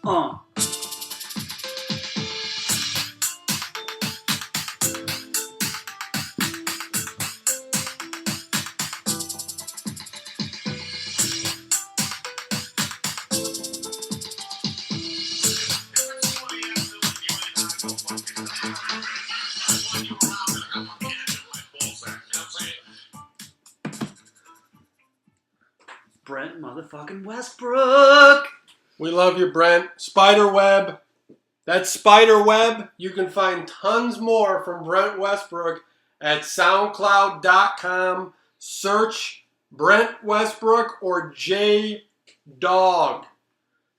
Brent motherfucking Westbrook. We love you, Brent. Spiderweb. That's Spiderweb. You can find tons more from Brent Westbrook at SoundCloud.com. Search Brent Westbrook or J Dog.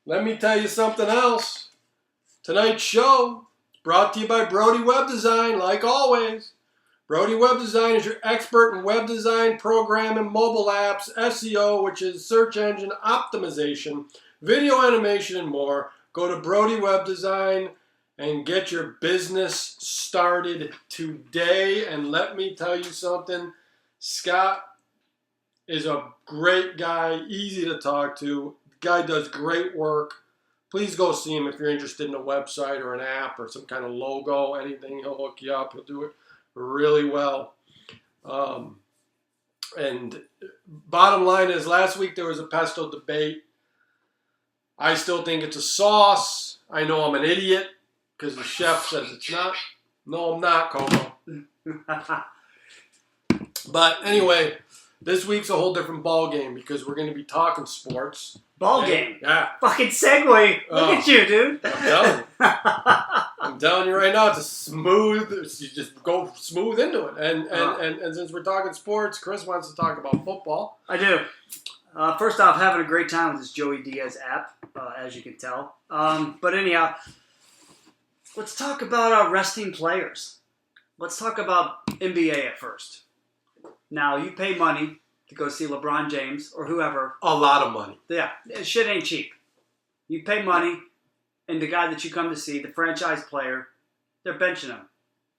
Let me tell you something else. Tonight's show is brought to you by Brody Web Design, like always. Brody Web Design is your expert in web design, program, and mobile apps, SEO, which is search engine optimization, video animation, and more. Go to Brody Web Design and get your business started today. And let me tell you something. Scott is a great guy, easy to talk to. The guy does great work. Please go see him if you're interested in a website or an app or some kind of logo, anything. He'll hook you up. He'll do it really well. And bottom line is, last week there was a pesto debate. I still think it's a sauce. I know I'm an idiot because the chef says it's not. No, I'm not, Coco. But anyway, this week's a whole different ball game because we're going to be talking sports. Ball game? Yeah. Fucking segue. Look at you, dude. I'm telling you right now, it's a smooth, you just go smooth into it. And since we're talking sports, Chris wants to talk about football. I do. First off, having a great time with this Joey Diaz app, as you can tell. But anyhow, let's talk about resting players. Let's talk about NBA at first. Now, you pay money to go see LeBron James or whoever. A lot of money. Yeah, shit ain't cheap. You pay money, and the guy that you come to see, the franchise player, they're benching him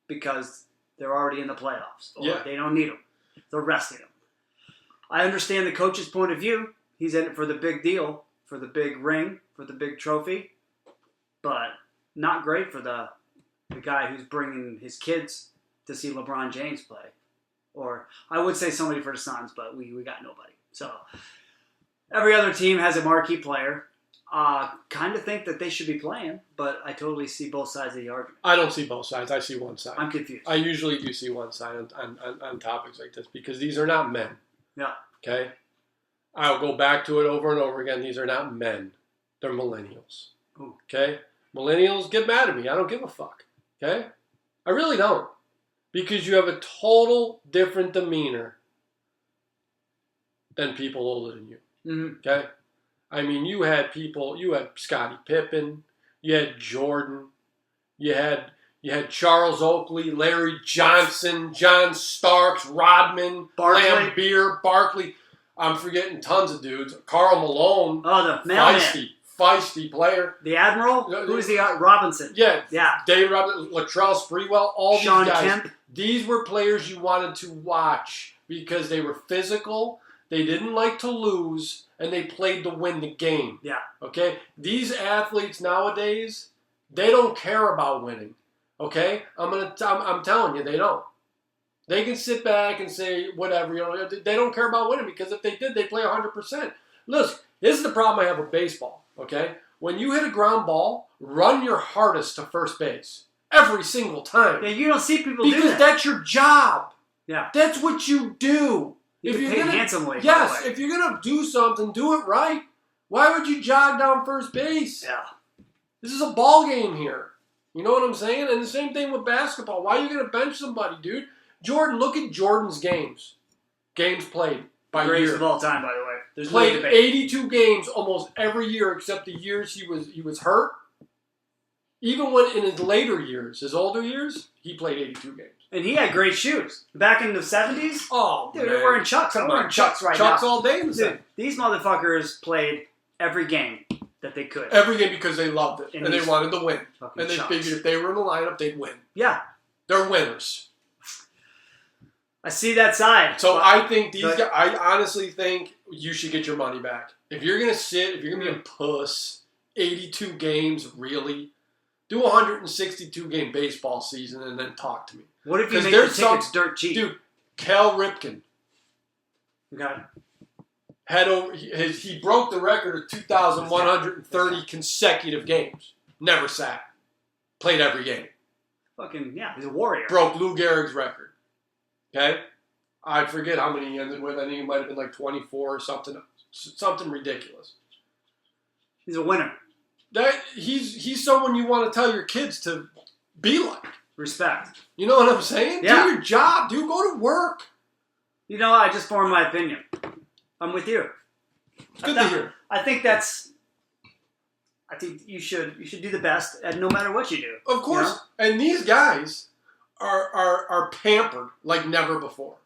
because they're already in the playoffs. Or they don't need him. They're resting him. I understand the coach's point of view. He's in it for the big deal, for the big ring, for the big trophy. But not great for the guy who's bringing his kids to see LeBron James play. Or I would say somebody for the Suns, but we got nobody. So every other team has a marquee player. Kind of think that they should be playing, but I totally see both sides of the argument. I don't see both sides. I see one side. I'm confused. I usually do see one side on topics like this because these are not men. Yeah. Okay? I'll go back to it over and over again. These are not men. They're millennials. Ooh. Okay? Millennials get mad at me. I don't give a fuck. Okay? I really don't. Because you have a total different demeanor than people older than you. Mm-hmm. Okay? I mean, you had Scottie Pippen, you had Jordan, you had Charles Oakley, Larry Johnson, John Starks, Rodman, Lambeer, Barkley. I'm forgetting tons of dudes. Karl Malone. Oh, the mailman. Feisty player. The Admiral? Who is the Robinson? Yeah. Yeah. David Robinson, Latrell Sprewell, all Sean these guys. Kemp. These were players you wanted to watch because they were physical, they didn't like to lose, and they played to win the game. Yeah. Okay? These athletes nowadays, they don't care about winning. Okay? I'm telling you, they don't. They can sit back and say whatever, they don't care about winning because if they did, they'd play 100%. Look, this is the problem I have with baseball, okay? When you hit a ground ball, run your hardest to first base. Every single time. Yeah, you don't see people do that. Because that's your job. Yeah. That's what you do. You get paid handsomely. Yes, if you're going to do something, do it right. Why would you jog down first base? Yeah. This is a ball game here. You know what I'm saying? And the same thing with basketball. Why are you going to bench somebody, dude? Jordan, look at Jordan's games. Games played by year. Greatest of all time, by the way. There's played 82 games almost every year except the years he was hurt. Even when in his later years, his older years, he played 82 games. And he had great shoes. Back in the 70s? Oh, dude, they're wearing Chucks. I'm wearing Chucks right now. Chucks all day in the dude, these motherfuckers played every game that they could. Every game because they loved it. And they wanted to win. And they figured if they were in the lineup, they'd win. Yeah. They're winners. I see that side. So I think these guys, I honestly think you should get your money back. If you're going to sit, if you're going to be a puss 82 games, really? Do a 162-game baseball season and then talk to me. What if you make the tickets dirt cheap? Dude, Cal Ripken. Okay. He broke the record of 2,130 consecutive games. Never sat. Played every game. Fucking, yeah, he's a warrior. Broke Lou Gehrig's record. Okay? I forget how many he ended with. I think it might have been like 24 or something. Something ridiculous. He's a winner. He's someone you want to tell your kids to be like. Respect. You know what I'm saying? Yeah. Do your job, dude. Go to work. You know, I just formed my opinion. I'm with you. It's good to hear. I think you should do the best, and no matter what you do. Of course. You know? And these guys are pampered like never before.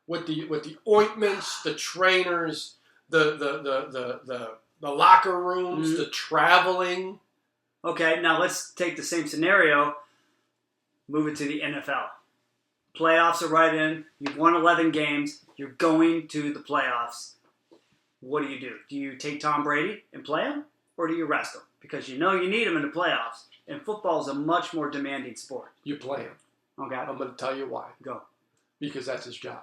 With the ointments, the trainers, the locker rooms, the traveling. Okay, now let's take the same scenario, move it to the NFL. Playoffs are right in. You've won 11 games. You're going to the playoffs. What do? Do you take Tom Brady and play him, or do you rest him? Because you know you need him in the playoffs. And football is a much more demanding sport. You play him. Okay. I'm going to tell you why. Go. Because that's his job.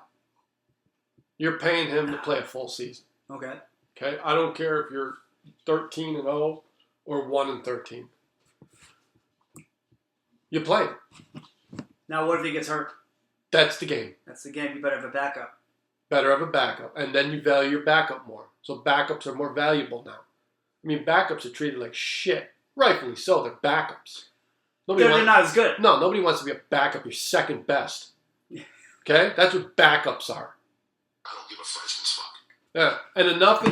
You're paying him to play a full season. Okay. Okay? I don't care if you're 13-0 or 1-13. You play him. Now, what if he gets hurt? That's the game. That's the game. You better have a backup. Better have a backup. And then you value your backup more. So backups are more valuable now. I mean, backups are treated like shit. Rightfully so. They're backups. They're not as good. No, nobody wants to be a backup. You're second best. Okay? That's what backups are. I don't give a freshman's fuck. Yeah. And enough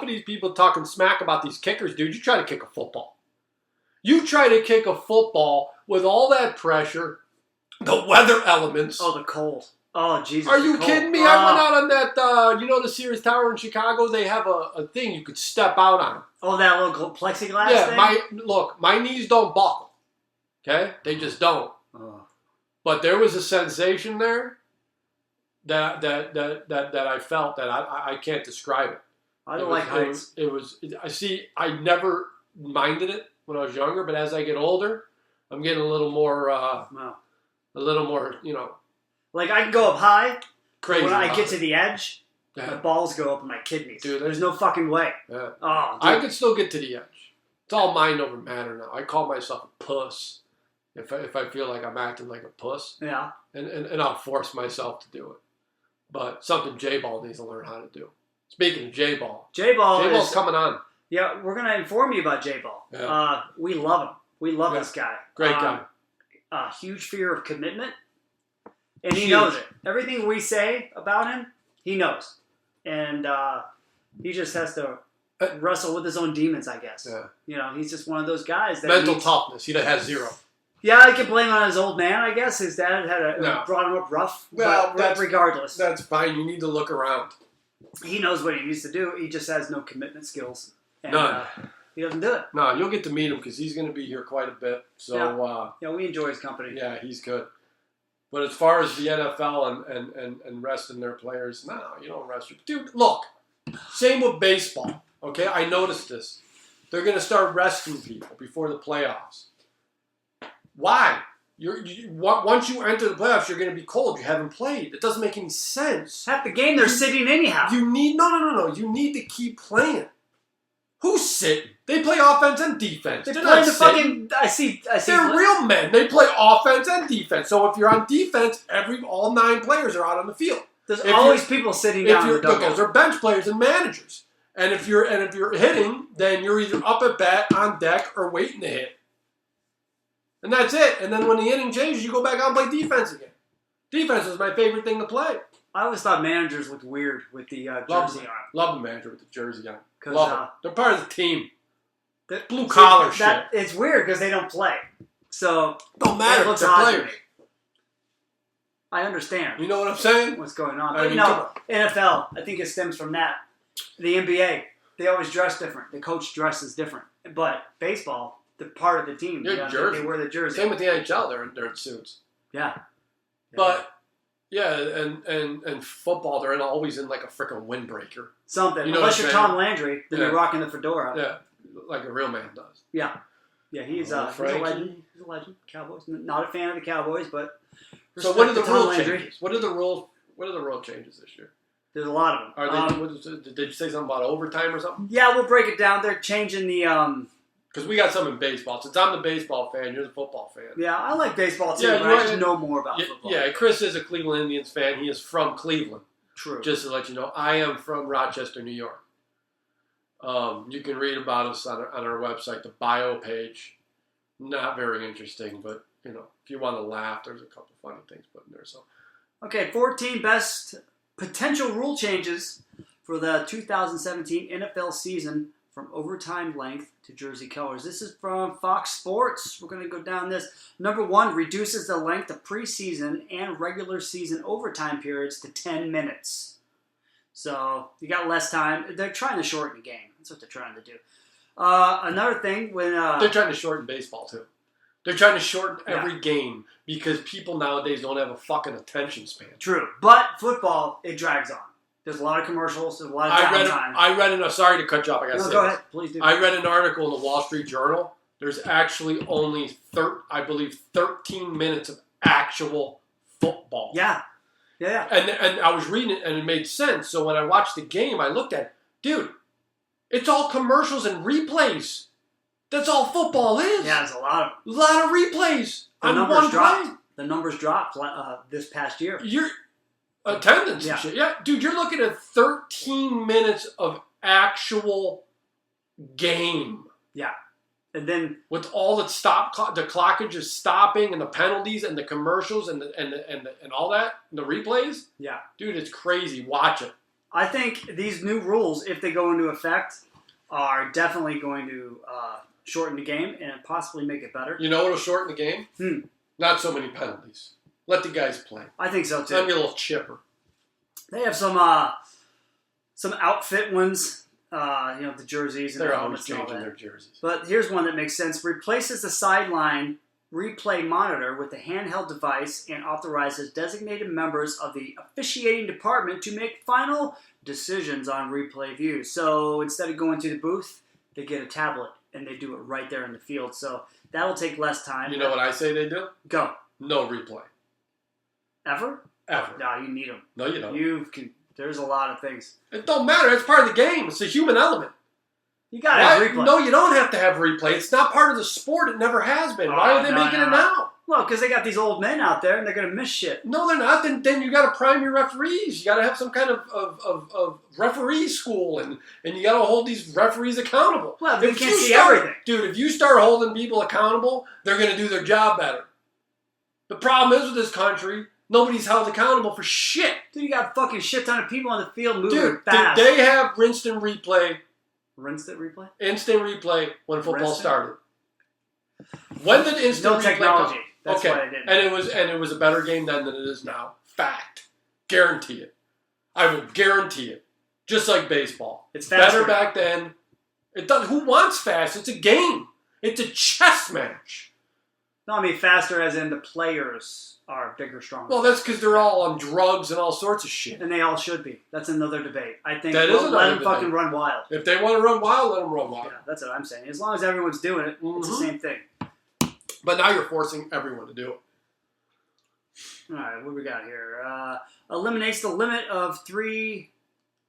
of these people talking smack about these kickers, dude. You try to kick a football. You try to kick a football with all that pressure, the weather elements. Oh, the cold. Oh, Jesus. Are you kidding me? I went out on that, the Sears Tower in Chicago? They have a thing you could step out on. Oh, that little plexiglass thing? My knees don't buckle. Okay? They just don't. Oh. But there was a sensation there that I felt that I can't describe it. I don't like heights. I never minded it when I was younger, but as I get older, I'm getting a little more, Like, I can go up high. Crazy. When I get to the edge, my balls go up in my kidneys. Dude, there's no fucking way. Yeah. Oh, I can still get to the edge. It's all mind over matter now. I call myself a puss if I feel like I'm acting like a puss. Yeah. And I'll force myself to do it. But something J-Ball needs to learn how to do. Speaking of J-Ball. J-Ball's coming on. Yeah, we're going to inform you about J-Ball. Yeah. We love him. We love this guy. Great guy. Huge fear of commitment. And he knows it. Everything we say about him, he knows. And he just has to wrestle with his own demons, I guess. Yeah. He's just one of those guys that mental toughness. He has zero. Yeah, I can blame on his old man, I guess. His dad brought him up rough. Well, but regardless. That's fine. You need to look around. He knows what he needs to do. He just has no commitment skills. And, none. He doesn't do it. No, you'll get to meet him because he's going to be here quite a bit. So we enjoy his company. Yeah, he's good. But as far as the NFL and resting their players, no, you don't rest your... Dude, look. Same with baseball. Okay, I noticed this. They're going to start resting people before the playoffs. Why? Once you enter the playoffs, you're going to be cold. You haven't played. It doesn't make any sense. Half the game they're sitting anyhow. You need... No. You need to keep playing. Who's sitting? They play offense and defense. They're not sitting. I see. They're real men. They play offense and defense. So if you're on defense, all 9 players are out on the field. There's always people sitting down in the dugout. Those are bench players and managers. And if you're hitting, then you're either up at bat, on deck, or waiting to hit. And that's it. And then when the inning changes, you go back out and play defense again. Defense is my favorite thing to play. I always thought managers looked weird with the jersey on. Love the manager with the jersey on. Love them. They're part of the team. Blue collar shit. It's weird because they don't play. So don't matter. It looks odd to me. I understand. You know what I'm saying? What's going on? But NFL, I think it stems from that. The NBA, they always dress different. The coach dresses different. But baseball, they're part of the team. They wear the jersey. Same with the NHL. They're in suits. Yeah. But and football, always in like a freaking windbreaker. Something. Unless you're Tom Landry, then you're rocking the fedora. Yeah. like a real man does. Yeah. Yeah, he's a legend. He's a legend. Cowboys. Not a fan of the Cowboys, but so what are the rule changes? What are the rule changes this year? There's a lot of them. Are they? Did you say something about overtime or something? Yeah, we'll break it down. They're changing the because we got some in baseball. Since I'm the baseball fan, you're the football fan. Yeah, I like baseball too, but I just know more about football. Yeah, Chris is a Cleveland Indians fan. He is from Cleveland. True. Just to let you know, I am from Rochester, New York. You can read about us on our website, the bio page. Not very interesting, but if you want to laugh, there's a couple funny things put in there. So, okay, 14 best potential rule changes for the 2017 NFL season, from overtime length to jersey colors. This is from Fox Sports. We're going to go down this. Number 1, reduces the length of preseason and regular season overtime periods to 10 minutes. So you got less time. They're trying to shorten the game. That's what they're trying to do. Another thing, when they're trying to shorten baseball too. They're trying to shorten every game because people nowadays don't have a fucking attention span. True, but football, it drags on. There's a lot of commercials. There's a lot of downtime. Sorry to cut you off. I got to say go ahead. Please do. I read an article in the Wall Street Journal. There's actually only 13 minutes of actual football. Yeah. And I was reading it, and it made sense. So when I watched the game, I looked at it. Dude, it's all commercials and replays. That's all football is. Yeah, there's a lot of replays on one play. The numbers dropped this past year. Your attendance and shit. Yeah, dude, you're looking at 13 minutes of actual game. Yeah. And then with all the the clockage is stopping and the penalties and the commercials and all that, and the replays. Yeah. Dude, it's crazy. Watch it. I think these new rules, if they go into effect, are definitely going to shorten the game and possibly make it better. You know what'll shorten the game? Not so many penalties. Let the guys play. I think so too. Let me a little chipper. They have some outfit ones. The jerseys. And they're always changing their jerseys. But here's one that makes sense. Replaces the sideline replay monitor with a handheld device and authorizes designated members of the officiating department to make final decisions on replay views. So instead of going to the booth, they get a tablet and they do it right there in the field. So that'll take less time. You know what I say they do? Go. No replay. Ever? Ever. No, you need them. No, you don't. There's a lot of things. It don't matter. It's part of the game. It's a human element. You got to have replay. No, you don't have to have replay. It's not part of the sport. It never has been. Why are they making it now? Well, because they got these old men out there and they're going to miss shit. No, they're not. Then you got to prime your referees. You got to have some kind of referee school and you got to hold these referees accountable. Well, they can't see everything. Dude, if you start holding people accountable, they're going to do their job better. The problem is with this country, nobody's held accountable for shit. Dude, you got a fucking shit ton of people on the field moving fast. They have instant replay. Instant replay? Instant replay when football started. When did instant replay technology. That's why I didn't. And it was a better game then than it is now. Fact. Guarantee it. I will guarantee it. Just like baseball. It's faster. Better back then. Who wants fast? It's a game. It's a chess match. No, I mean faster as in the players are bigger, stronger. Well, that's because they're all on drugs and all sorts of shit. And they all should be. That's another debate. I think let them fucking run wild. If they want to run wild, let them run wild. Yeah, that's what I'm saying. As long as everyone's doing it, it's the same thing. But now you're forcing everyone to do it. All right, what we got here? Eliminates the limit of 3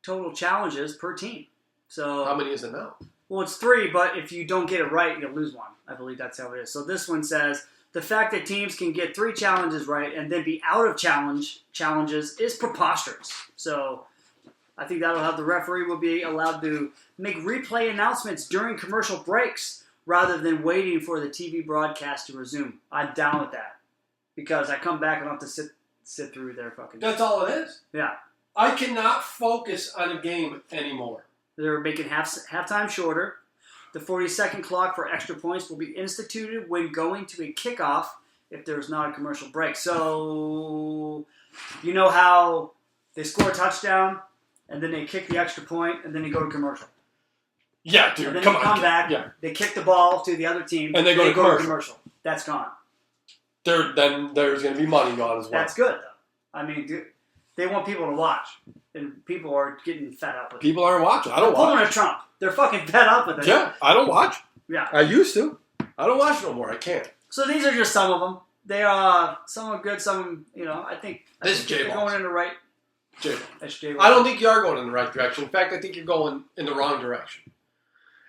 total challenges per team. So how many is it now? Well, it's 3, but if you don't get it right, you'll lose one. I believe that's how it is. So this one says, the fact that teams can get 3 challenges right and then be out of challenges is preposterous. So I think that'll have the referee will be allowed to make replay announcements during commercial breaks rather than waiting for the TV broadcast to resume. I'm down with that. Because I come back and I have to sit through their fucking... That's all it is? Yeah. I cannot focus on a game anymore. They're making halftime shorter. The 40-second clock for extra points will be instituted when going to a kickoff if there's not a commercial break. So, you know how they score a touchdown, and then they kick the extra point, and then they go to commercial? Yeah, dude, and then come they on. come back, they kick the ball to the other team, and they go to commercial. That's gone. Then there's going to be money gone as well. That's good, though. I mean, they want people to watch. and people are getting fed up with it. People aren't watching. I don't Pulling watch. a Trump. They're fucking fed up with it. Yeah, I don't watch. Yeah. I used to. I don't watch no more. I can't. So these are just some of them. They are some are good, some I think This is they're J-Balls. going in the right. J-Balls. That's J-Balls. I don't think you are going in the right direction. In fact, I think you're going in the wrong direction.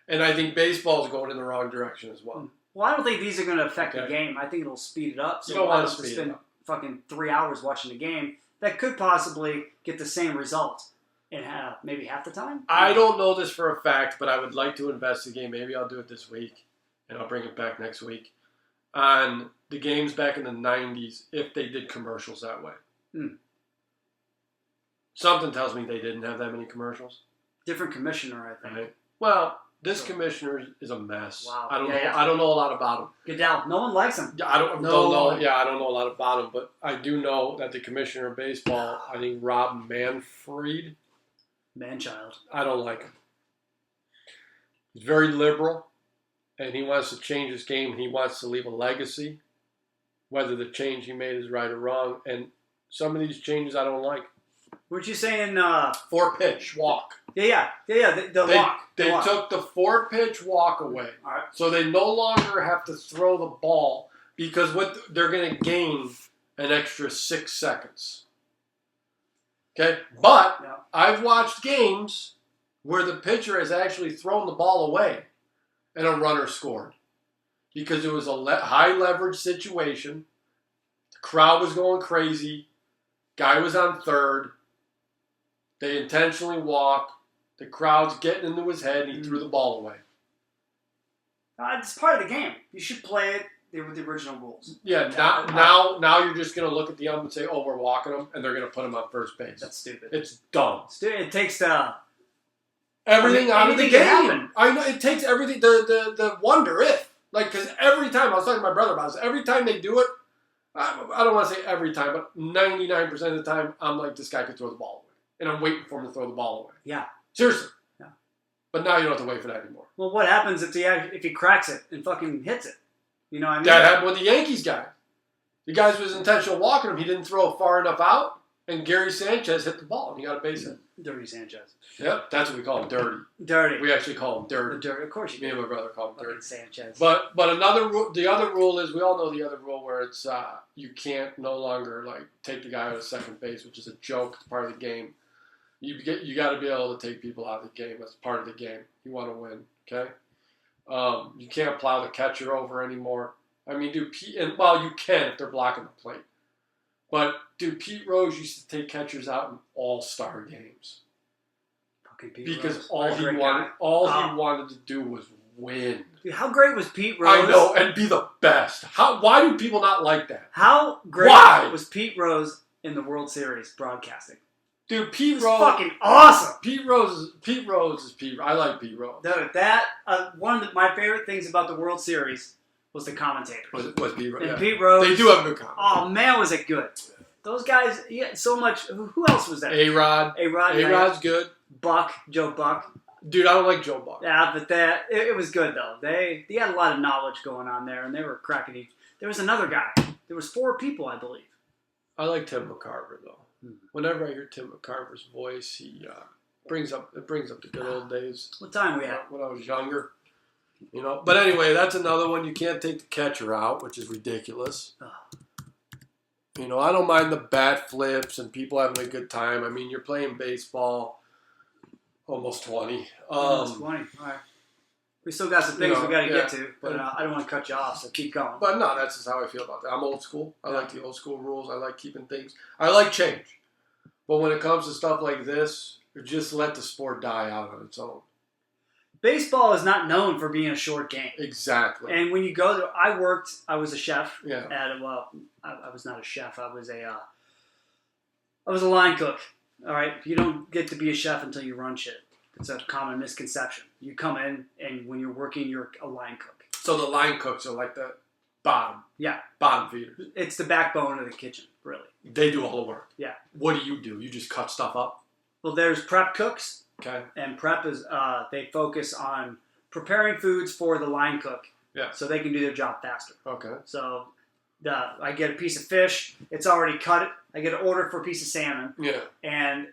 And I think baseball is going in the wrong direction as well. Well, I don't think these are going to affect the Okay. game. I think it'll speed it up. So You don't we'll want to have speed it spend up. fucking 3 hours watching the game. That could possibly get the same result in maybe half the time. I don't know this for a fact, but I would like to investigate. Maybe I'll do it this week, and I'll bring it back next week. On the games back in the 90s, if they did commercials that way. Something tells me they didn't have that many commercials. Different commissioner, I think. Right? Well, this commissioner is a mess. Wow. I don't know. Yeah. I don't know a lot about him. Goodell. No one likes him. Yeah, I don't No. know. Yeah, I don't know a lot about him, but I do know that the commissioner of baseball, I think Rob Manfred, Man-child. I don't like him. He's very liberal, and he wants to change his game, and he wants to leave a legacy, whether the change he made is right or wrong. And some of these changes I don't like. Weren't you saying? 4-pitch walk. Yeah. The walk. They walk. took the 4-pitch walk away. All right. So they no longer have to throw the ball because what they're going to gain an extra 6 seconds. Okay? But Yeah. I've watched games where the pitcher has actually thrown the ball away and a runner scored because it was a high leverage situation. The crowd was going crazy. Guy was on third. They intentionally walk. The crowd's getting into his head, and he threw the ball away. It's part of the game. You should play it with the original rules. Yeah, now you're just going to look at the ump and say, oh, we're walking him, and they're going to put him on first base. That's stupid. It's dumb. It takes Everything out of the anything game. can happen. I know, it takes everything, the wonder if. Like, because every time, I was talking to my brother about this, every time they do it, I don't want to say every time, but 99% of the time, I'm like, this guy could throw the ball away. And I'm waiting for him to throw the ball away. Yeah. Seriously. Yeah. But now you don't have to wait for that anymore. Well, what happens if he cracks it and fucking hits it? You know what I mean? That happened with the Yankees guy. The guy was intentional walking him. He didn't throw it far enough out, and Gary Sanchez hit the ball, and he got a base hit. Dirty Sanchez. Yep, that's what we call him, dirty. Dirty. We actually call him dirty. Dirty. Of course you Me do. and my brother call him Fucking dirty. Sanchez. But the other rule is, we all know the other rule where it's you can't no longer like take the guy out of second base, which is a joke. It's part of the game. You got to be able to take people out of the game. That's part of the game. You want to win, okay? You can't plow the catcher over anymore. I mean, you can if they're blocking the plate. But Pete Rose used to take catchers out in all-star games Fucking Pete because Rose. all What a he great wanted, guy. he wanted to do was win. Dude, how great was Pete Rose? I know, and be the best. Why do people not like that? How great Why? was Pete Rose in the World Series broadcasting? Dude, Pete It's Rose. fucking awesome. Pete Rose is Pete. I like Pete Rose. Dude, one of my favorite things about the World Series was the commentators. Was Pete Rose? And Yeah. Pete Rose. They do have good comments. Oh man, was it good? Those guys, he had so much. Who else was there? A-Rod. A-Rod. A-Rod's good. Joe Buck. Dude, I don't like Joe Buck. Yeah, but it was good though. They had a lot of knowledge going on there, and they were cracking each. There was another guy. There was 4 people, I believe. I like Tim McCarver though. Whenever I hear Tim McCarver's voice, he brings up the good old days. What time we at? When I was younger. You know. But anyway, that's another one. You can't take the catcher out, which is ridiculous. You know, I don't mind the bat flips and people having a good time. I mean, you're playing baseball. Almost 20. Almost 20. All right. We still got some things we got to get to, but Yeah. I don't want to cut you off, so keep going. But no, that's just how I feel about that. I'm old school. I like the old school rules. I like keeping things. I like change. But when it comes to stuff like this, just let the sport die out on its own. Baseball is not known for being a short game. Exactly. And when you go there, I was a chef. Yeah. I was not a chef. I was a line cook. All right. You don't get to be a chef until you run shit. It's a common misconception. You come in, and when you're working, you're a line cook. So the line cooks are like the bottom feeders. It's the backbone of the kitchen, really. They do all the work. Yeah. What do? You just cut stuff up? Well, there's prep cooks. Okay. And prep is, they focus on preparing foods for the line cook. Yeah. So they can do their job faster. Okay. So I get a piece of fish. It's already cut. I get an order for a piece of salmon. Yeah. And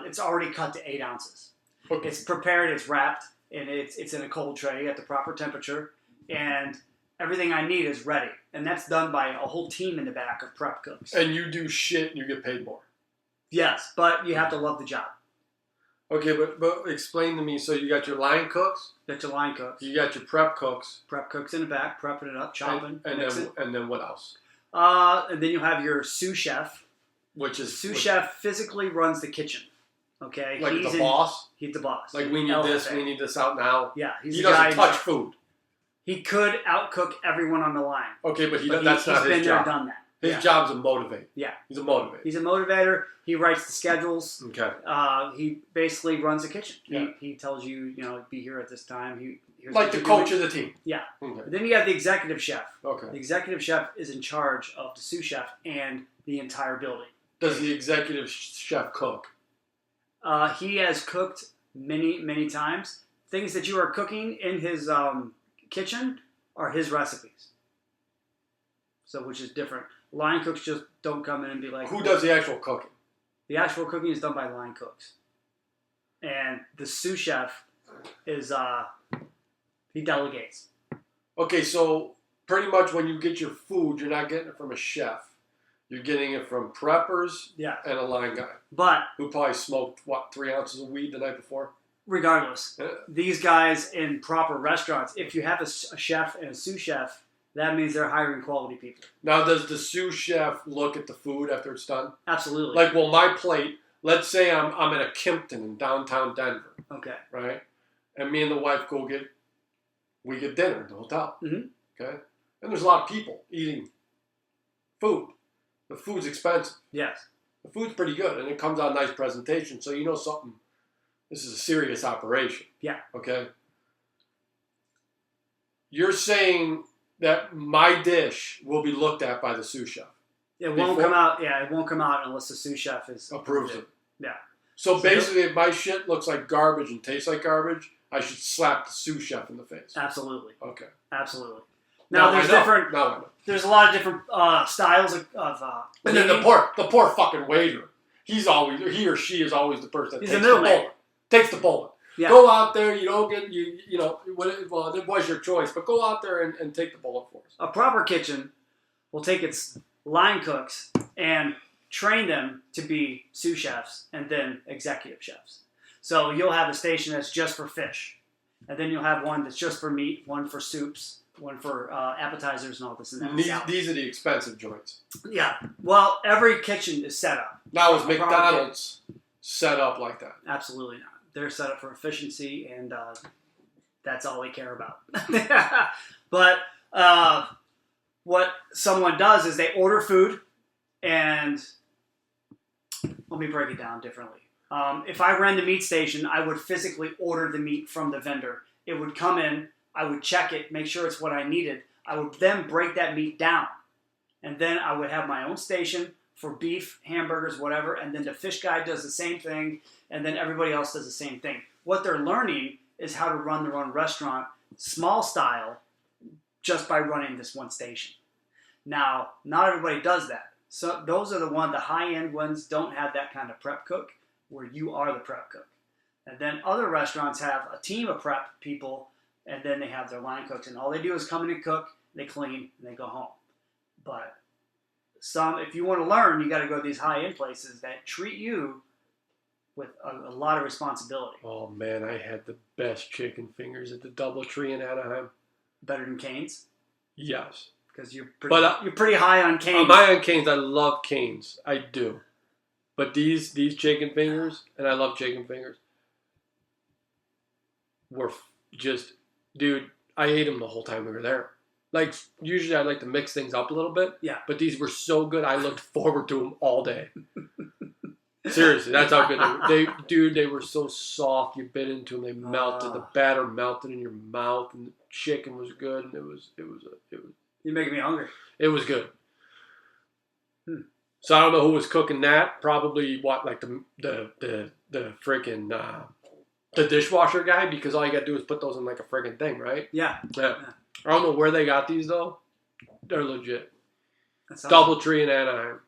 it's already cut to 8 ounces. Okay. It's prepared. It's wrapped, and it's in a cold tray at the proper temperature, and everything I need is ready. And that's done by a whole team in the back of prep cooks. And you do shit and you get paid more. Yes, but you have to love the job. Okay, but explain to me. So you got your line cooks. That's your line cooks. You got your prep cooks. Prep cooks in the back, prepping it up, chopping, and then what else? And then you have your sous chef. Sous chef physically runs the kitchen. Okay, like the boss. He's the boss. Like we need this out now. Yeah, he doesn't touch food. He could outcook everyone on the line. Okay, but that's not his job. He's been there, done that. His job's to motivate. Yeah, he's a motivator. He's a motivator. He writes the schedules. Okay. He basically runs the kitchen. Yeah. He tells you, be here at this time. Here's like the coach of the team. Yeah. Okay. But then you have the executive chef. Okay. The executive chef is in charge of the sous chef and the entire building. Does the executive chef cook? He has cooked many, many times. Things that you are cooking in his kitchen are his recipes. So, which is different. Line cooks just don't come in and be like... Who does the actual cooking? The actual cooking is done by line cooks. And the sous chef is... he delegates. Okay, so pretty much when you get your food, you're not getting it from a chef. You're getting it from preppers and a line guy. But... who probably smoked, 3 ounces of weed the night before? Regardless. These guys in proper restaurants, if you have a chef and a sous chef, that means they're hiring quality people. Now, does the sous chef look at the food after it's done? Absolutely. Like, well, my plate, let's say I'm at a Kimpton in downtown Denver. Okay. Right? And me and the wife we get dinner at the hotel. Mm-hmm. Okay? And there's a lot of people eating food. The food's expensive. Yes. The food's pretty good, and it comes out nice presentation, so you know something. This is a serious operation. Yeah. Okay? You're saying that my dish will be looked at by the sous chef. It won't come out. Yeah, it won't come out unless the sous chef approves it. Yeah. So basically, if my shit looks like garbage and tastes like garbage, I should slap the sous chef in the face. Absolutely. Okay. Absolutely. Now there's different. Now I know. There's a lot of different styles of. And then the poor fucking waiter. He or she is always the person that takes the bullet. Takes the bullet. Yeah. Go out there. You don't get well, it was your choice, but go out there and take the bullet for us. A proper kitchen will take its line cooks and train them to be sous chefs and then executive chefs. So you'll have a station that's just for fish, and then you'll have one that's just for meat, one for soups, one for appetizers and all this and that. These are the expensive joints. Yeah. Well, every kitchen is set up. Now is McDonald's set up like that? Absolutely not. They're set up for efficiency, and that's all they care about. But what someone does is they order food, and let me break it down differently. If I ran the meat station, I would physically order the meat from the vendor. It would come in, I would check it, make sure it's what I needed. I would then break that meat down. And then I would have my own station for beef, hamburgers, whatever, and then the fish guy does the same thing, and then everybody else does the same thing. What they're learning is how to run their own restaurant, small style, just by running this one station. Now, not everybody does that. So those are the high-end ones don't have that kind of prep cook, where you are the prep cook. And then other restaurants have a team of prep people, and then they have their line cooks, and all they do is come in and cook, they clean, and they go home. But if you want to learn, you got to go to these high-end places that treat you with a lot of responsibility. Oh man, I had the best chicken fingers at the DoubleTree in Anaheim. Better than Cane's? Yes. Because you're pretty high on Cane's. I'm high on Cane's. I love Cane's. I do. But these chicken fingers, and I love chicken fingers, were just, dude, I ate them the whole time we were there. Like, usually I like to mix things up a little bit. Yeah. But these were so good, I looked forward to them all day. Seriously, that's how good they were. They were so soft. You bit into them, they melted. The batter melted in your mouth, and the chicken was good, and it was. You're making me hungry. It was good. So I don't know who was cooking that. Probably like the freaking the dishwasher guy, because all you got to do is put those in like a freaking thing, right? Yeah. I don't know where they got these though. They're legit. DoubleTree in Anaheim,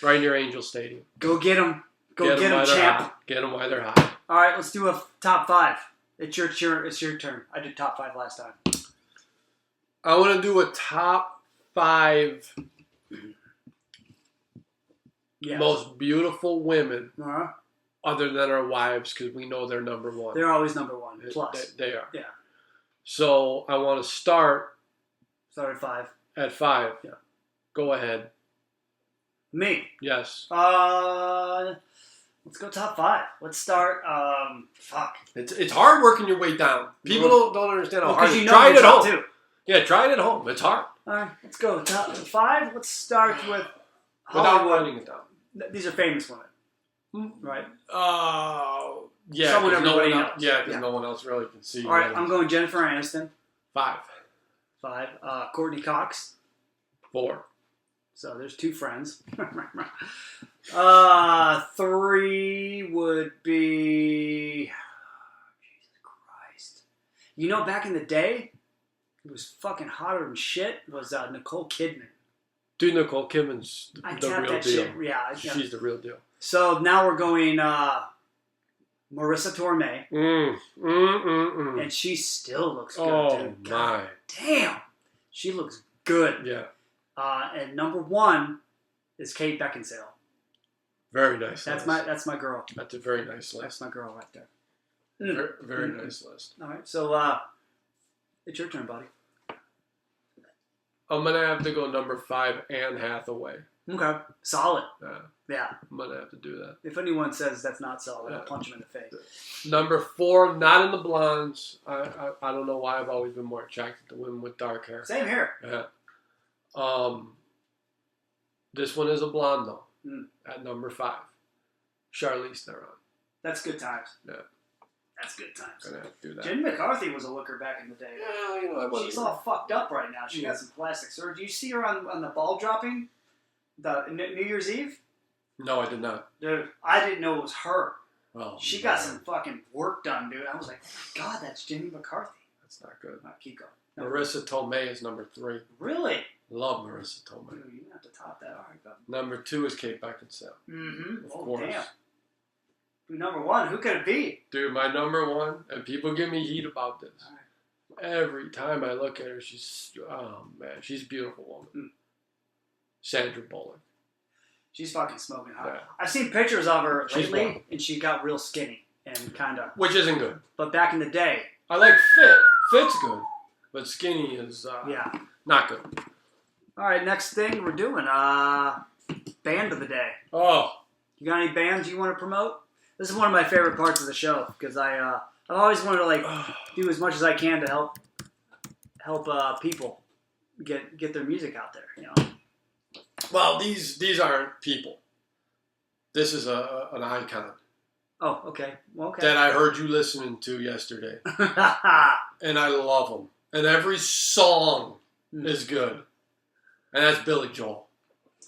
right near Angel Stadium. Go get them. Go get them, champ. Get them while they're hot. All right, let's do a top 5. It's your turn. I did top 5 last time. I want to do a top 5 most beautiful women other than our wives, because we know they're number 1. They're always number 1. Plus. They are. Yeah. So I want to start at 5. At 5. Yeah. Go ahead. Me? Yes. Let's go top 5. Let's start. Fuck. It's hard working your way down. People don't understand how hard. You know try it at home. Too. Yeah, try it at home. It's hard. All right, let's go top 5. Let's start with without writing it down. These are famous women, right? Yeah. Someone everybody knows. Yeah, because no one else really can see. All right, I'm going Jennifer Aniston. 5. Courtney Cox. 4. So there's 2 friends. 3 would be... Jesus Christ. You know, back in the day, it was fucking hotter than shit, was Nicole Kidman. Dude, Nicole Kidman's the real deal. Shit. Yeah. She's the real deal. So now we're going Marissa Tomei. And she still looks good, dude. Oh, my. Damn. She looks good. Yeah. And number 1 is Kate Beckinsale. Very nice. That's my girl. That's a very nice list. That's my girl right there. Very nice list. All right, so it's your turn, buddy. I'm gonna have to go number 5, Anne Hathaway. Okay, solid. Yeah. I'm gonna have to do that. If anyone says that's not solid, I'll punch him in the face. Number 4, not in the blondes. I don't know why I've always been more attracted to women with dark hair. Same here. Yeah. This one is a blonde though. At number 5, Charlize Theron. That's good times. Yeah. That's good times. Gonna have to do that. Jenny McCarthy was a looker back in the day. Yeah, you know, she's all fucked up right now. She got some plastic surgery. Do you see her on the ball dropping? The New Year's Eve? No, I did not. Dude, I didn't know it was her. Oh, she got some fucking work done, dude. I was like, oh my God, that's Jenny McCarthy. That's not good. Right, keep going. Marissa Tomei is number 3. Really? Love Marissa Tomei. Dude, you have to top that. All right, go. Number 2 is Kate Beckinsale. Of course. Damn. Number 1, who could it be? Dude, my number 1, and people give me heat about this. Right. Every time I look at her, she's a beautiful woman. Sandra Bullock. She's fucking smoking hot. Yeah. I've seen pictures of her lately, and she got real skinny and kind of... Which isn't good. But back in the day... I like fit. Fit's good. But skinny is not good. All right, next thing we're doing, band of the day. Oh. You got any bands you want to promote? This is one of my favorite parts of the show, because I've always wanted to do as much as I can to help people get their music out there, you know. Well, these aren't people. This is an icon. Oh, okay. Well, okay. That I heard you listening to yesterday. And I love them. And every song is good. And that's Billy Joel.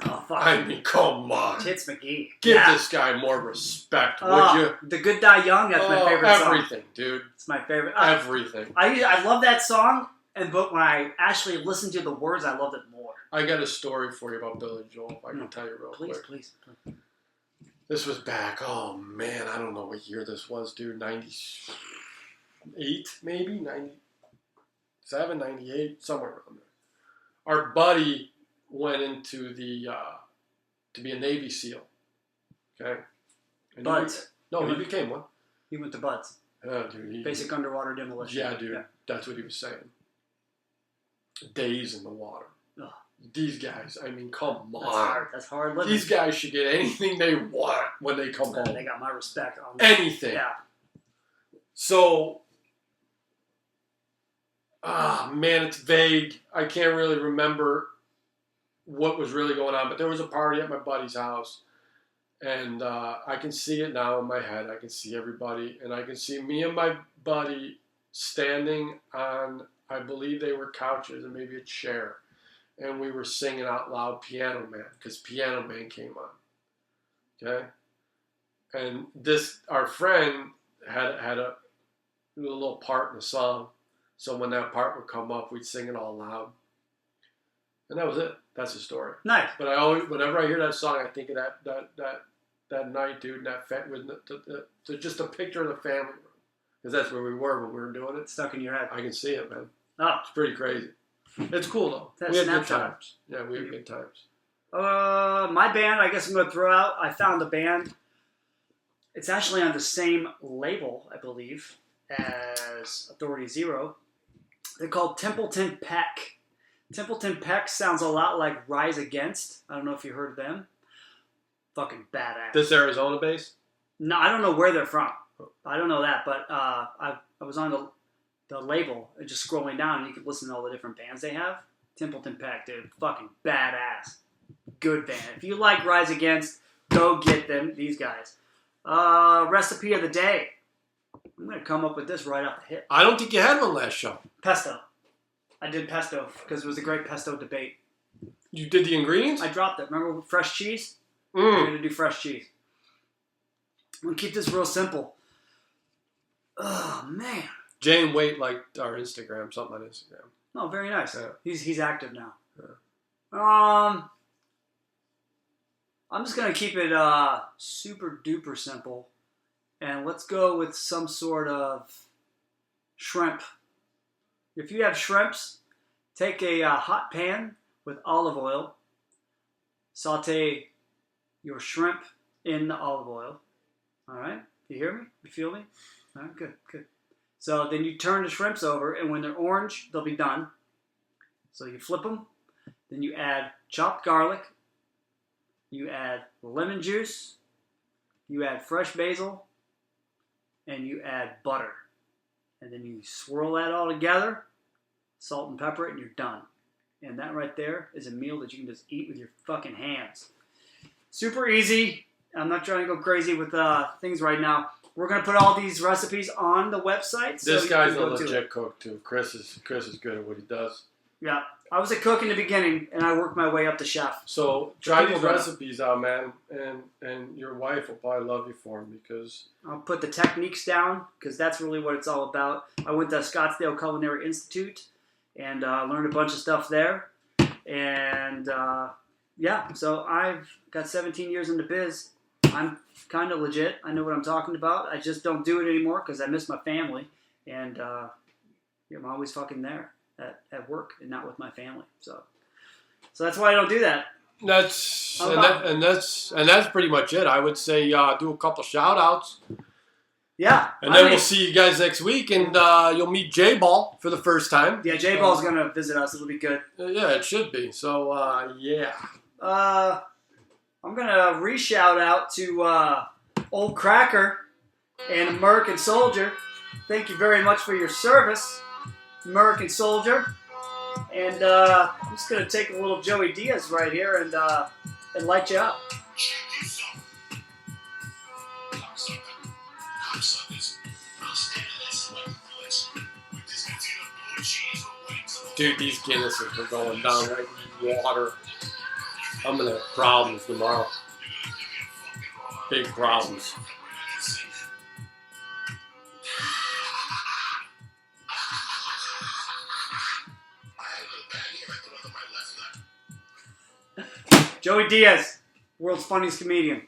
Oh, fuck. I mean, come on. Tits McGee. Give this guy more respect, would you? The Good Die Young, that's my favorite song. Everything, dude. It's my favorite. Everything. I love that song, but when I actually listened to the words, I loved it more. I got a story for you about Billy Joel, if I can tell you real quick. Please. This was back, oh man, I don't know what year this was, dude. 98, maybe? 97, 98, somewhere around there. Our buddy went into the, to be a Navy SEAL. Okay? And Buds. he became one. He went to Buds. Yeah, dude. Basic underwater demolition. Yeah, dude. Yeah. That's what he was saying. Days in the water. Ugh. These guys, I mean, come on. That's hard living. These guys should get anything they want when they come home. They got my respect on that. Anything. Yeah. So, man, it's vague. I can't really remember what was really going on, but there was a party at my buddy's house, and I can see it now in my head. I can see everybody, and I can see me and my buddy standing on, I believe they were couches and maybe a chair. And we were singing out loud Piano Man, because Piano Man came on. Okay? And our friend had a little part in the song. So when that part would come up, we'd sing it all loud. And that was it. That's the story. Nice. But I always, whenever I hear that song, I think of that night, dude, and that with just a picture of the family room. Because that's where we were when we were doing it. Stuck in your head. I can see it, man. Oh. It's pretty crazy. It's cool, though. That's We had good snapshot. times. Yeah, we had good times. My band, I guess I'm going to throw out. I found the band. It's actually on the same label, I believe, as Authority Zero. They're called Templeton Peck. Templeton Peck sounds a lot like Rise Against. I don't know if you heard of them. Fucking badass. This Arizona base? No, I don't know where they're from. I don't know that, but I was on the label and just scrolling down, and you could listen to all the different bands they have. Templeton Peck, dude, fucking badass. Good band. If you like Rise Against, go get them. These guys. Recipe of the day. I'm gonna come up with this right off the hip. I don't think you had one last show. Pesto. I did pesto because it was a great pesto debate. You did the ingredients? I dropped it. Remember fresh cheese? I'm gonna do fresh cheese. I'm gonna keep this real simple. Oh man. Jane Waite liked our Instagram, something on Instagram. Oh, very nice. Yeah. He's active now. Yeah. I'm just gonna keep it super duper simple, and let's go with some sort of shrimp. If you have shrimps, take a hot pan with olive oil. Saute your shrimp in the olive oil. All right, you hear me? You feel me? All right, good, good. So then you turn the shrimps over, and when they're orange, they'll be done. So you flip them. Then you add chopped garlic. You add lemon juice. You add fresh basil. And you add butter. And then you swirl that all together. Salt and pepper it, and you're done. And that right there is a meal that you can just eat with your fucking hands. Super easy. I'm not trying to go crazy with things right now. We're going to put all these recipes on the website. So this guy's a legit cook, too. Chris is good at what he does. Yeah. I was a cook in the beginning, and I worked my way up to chef. So try these recipes out, man. And your wife will probably love you for them because... I'll put the techniques down because that's really what it's all about. I went to Scottsdale Culinary Institute and learned a bunch of stuff there. And, yeah, so I've got 17 years in the biz. I'm kind of legit. I know what I'm talking about. I just don't do it anymore because I miss my family. And I'm always fucking there at work and not with my family. So that's why I don't do that. That's pretty much it. I would say do a couple shout outs. Yeah. And then we'll see you guys next week, and you'll meet J-Ball for the first time. Yeah, J-Ball's going to visit us. It'll be good. Yeah, it should be. So, yeah. I'm going to re-shout out to Old Cracker and American Soldier. Thank you very much for your service, American Soldier. And I'm just going to take a little Joey Diaz right here and light you up. Dude, these Guinnesses are going down like water. I'm going to have problems tomorrow. Big problems. Joey Diaz, world's funniest comedian.